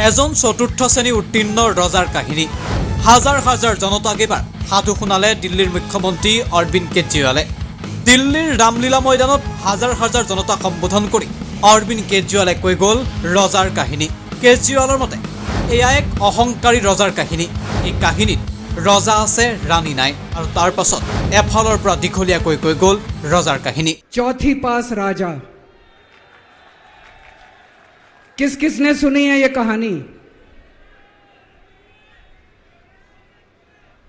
এজন চতুৰ্থ শ্ৰেণী উত্তীৰ্ণ ৰজাৰ কাহিনী। হাজাৰ হাজাৰ জনতাক এবাৰ সাধু শুনালে দিল্লীৰ মুখ্যমন্ত্ৰী অৰবিন্দ কেজৰিৱালে। দিল্লীৰ ৰামলীলা ময়দানত হাজাৰ হাজাৰ জনতাক সম্বোধন কৰি অৰবিন্দ কেজৰিৱালে কৈ গ'ল ৰজাৰ কাহিনী। কেজৰিৱালৰ মতে এয়া এক অহংকাৰী ৰজাৰ কাহিনী। এই কাহিনীত ৰজা আছে, ৰাণী নাই, আৰু তাৰ পাছত এফালৰ পৰা দীঘলীয়াকৈ কৈ গ'ল ৰজাৰ কাহিনী। चौथी पास राजा, किस किसने सुनी है ये कहानी?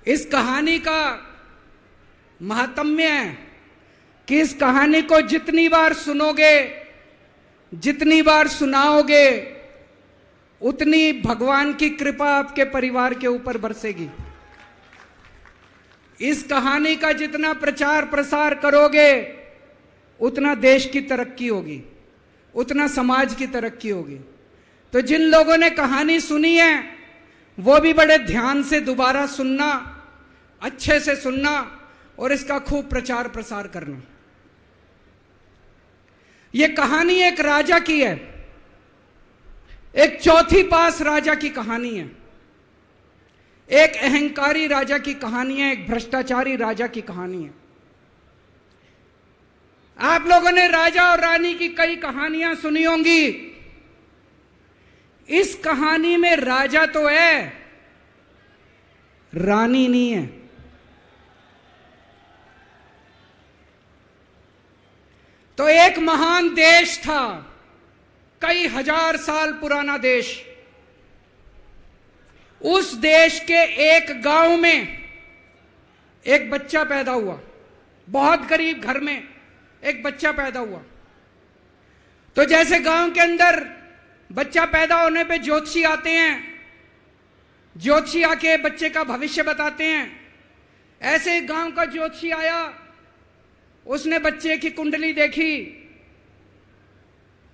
इस कहानी का महात्म्य है कि इस कहानी को जितनी बार सुनोगे, जितनी बार सुनाओगे, उतनी भगवान की कृपा आपके परिवार के ऊपर बरसेगी। इस कहानी का जितना प्रचार प्रसार करोगे, उतना देश की तरक्की होगी, उतना समाज की तरक्की होगी। तो जिन लोगों ने कहानी सुनी है वो भी बड़े ध्यान से दोबारा सुनना, अच्छे से सुनना और इसका खूब प्रचार प्रसार करना। ये कहानी एक राजा की है, एक चौथी पास राजा की कहानी है, एक अहंकारी राजा की कहानी है, एक भ्रष्टाचारी राजा की कहानी है। आप लोगों ने राजा और रानी की कई कहानियां सुनी होंगी। इस कहानी में राजा तो है, रानी नहीं है। तो एक महान देश था, कई हजार साल पुराना देश। उस देश के एक गांव में एक बच्चा पैदा हुआ, बहुत गरीब घर में एक बच्चा पैदा हुआ। तो जैसे गांव के अंदर बच्चा पैदा होने पे ज्योतिषी आते हैं, ज्योतिषी आके बच्चे का भविष्य बताते हैं, ऐसे गांव का ज्योतिषी आया। उसने बच्चे की कुंडली देखी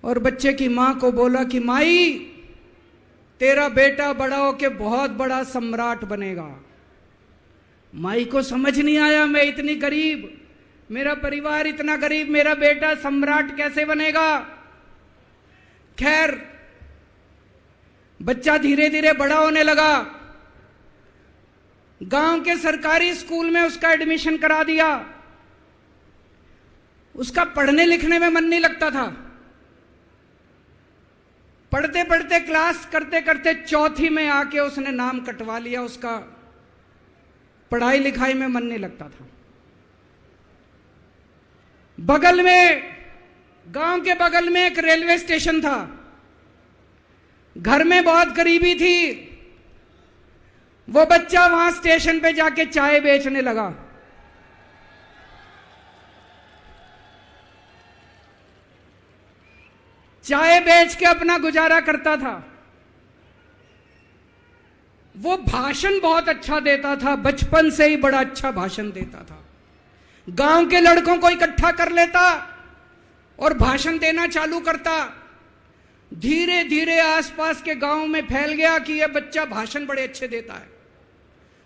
और बच्चे की मां को बोला कि माई, तेरा बेटा बड़ा होके बहुत बड़ा सम्राट बनेगा। माई को समझ नहीं आया, मैं इतनी गरीब, मेरा परिवार इतना गरीब, मेरा बेटा सम्राट कैसे बनेगा। खैर, बच्चा धीरे धीरे बड़ा होने लगा। गांव के सरकारी स्कूल में उसका एडमिशन करा दिया। उसका पढ़ने लिखने में मन नहीं लगता था। पढ़ते पढ़ते, क्लास करते करते चौथी में आके उसने नाम कटवा लिया। उसका पढ़ाई लिखाई में मन नहीं लगता था। बगल में, गांव के बगल में एक रेलवे स्टेशन था। घर में बहुत गरीबी थी। वो बच्चा वहां स्टेशन पे जाके चाय बेचने लगा। चाय बेच के अपना गुजारा करता था। वो भाषण बहुत अच्छा देता था, बचपन से ही बड़ा अच्छा भाषण देता था। गांव के लड़कों को इकट्ठा कर लेता और भाषण देना चालू करता। धीरे धीरे आसपास के गांव में फैल गया कि यह बच्चा भाषण बड़े अच्छे देता है।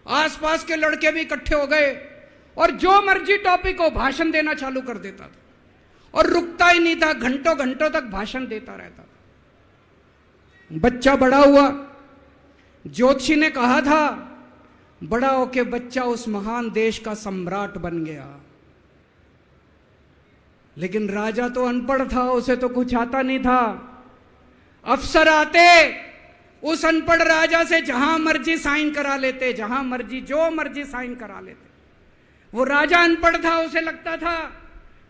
आसपास के लड़के भी इकट्ठे हो गए और जो मर्जी टॉपिक हो भाषण देना चालू कर देता था और रुकता ही नहीं था, घंटों घंटों तक भाषण देता रहता था। बच्चा बड़ा हुआ। ज्योतिषी ने कहा था बड़ा होके बच्चा उस महान देश का सम्राट बन गया। लेकिन राजा तो अनपढ़ था, उसे तो कुछ आता नहीं था। अफसर आते, उस अनपढ़ राजा से जहां मर्जी साइन करा लेते, जहां मर्जी जो मर्जी साइन करा लेते। वो राजा अनपढ़ था, उसे लगता था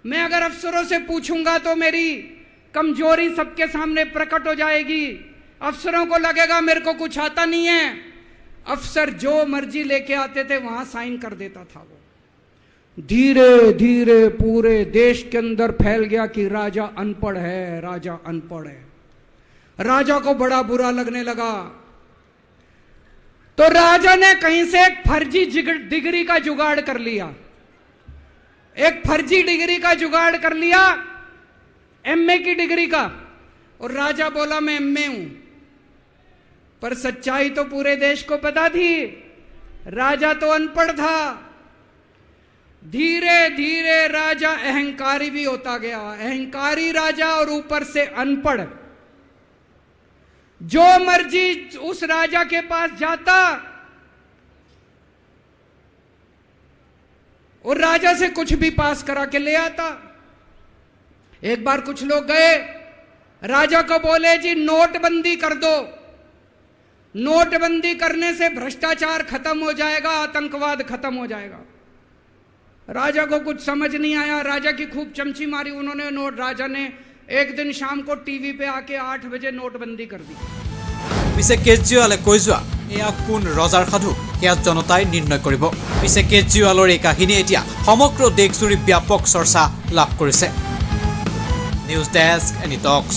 मैं अगर अफसरों से पूछूंगा तो मेरी कमजोरी सबके सामने प्रकट हो जाएगी। अफसरों को लगेगा मेरे को कुछ आता नहीं है। अफसर जो मर्जी लेके आते थे वहां साइन कर देता था। वो धीरे धीरे पूरे देश के अंदर फैल गया कि राजा अनपढ़ है, राजा अनपढ़ है। राजा को बड़ा बुरा लगने लगा। तो राजा ने कहीं से एक फर्जी डिग्री का जुगाड़ कर लिया। एक फर्जी डिग्री का जुगाड़ कर लिया, एमए की डिग्री का। और राजा बोला मैं एमए हूं। पर सच्चाई तो पूरे देश को पता थी, राजा तो अनपढ़ था। धीरे धीरे राजा अहंकारी भी होता गया। अहंकारी राजा और ऊपर से अनपढ़। जो मर्जी उस राजा के पास जाता और राजा से कुछ भी पास करा के ले आता। एक बार कुछ लोग गए, राजा को बोले जी नोटबंदी कर दो, नोटबंदी करने से भ्रष्टाचार खत्म हो जाएगा, आतंकवाद खत्म हो जाएगा। राजा को कुछ समझ नहीं आया, राजा की खूब चमची मारी उन्होंने। राजा ने एक दिन शाम को टीवी पे आके 8 बजे नोटबंदी कर दी। পিছে কেজৰিৱালে কৈ যোৱা এয়া কোন ৰজাৰ সাধু সেয়া জনতাই নিৰ্ণয় কৰিব। পিছে কেজৰিৱালৰ এই কাহিনী এতিয়া সমগ্ৰ দেশজুৰি ব্যাপক চৰ্চা লাভ কৰিছে। নিউজ ডেস্ক, এনি টক্স।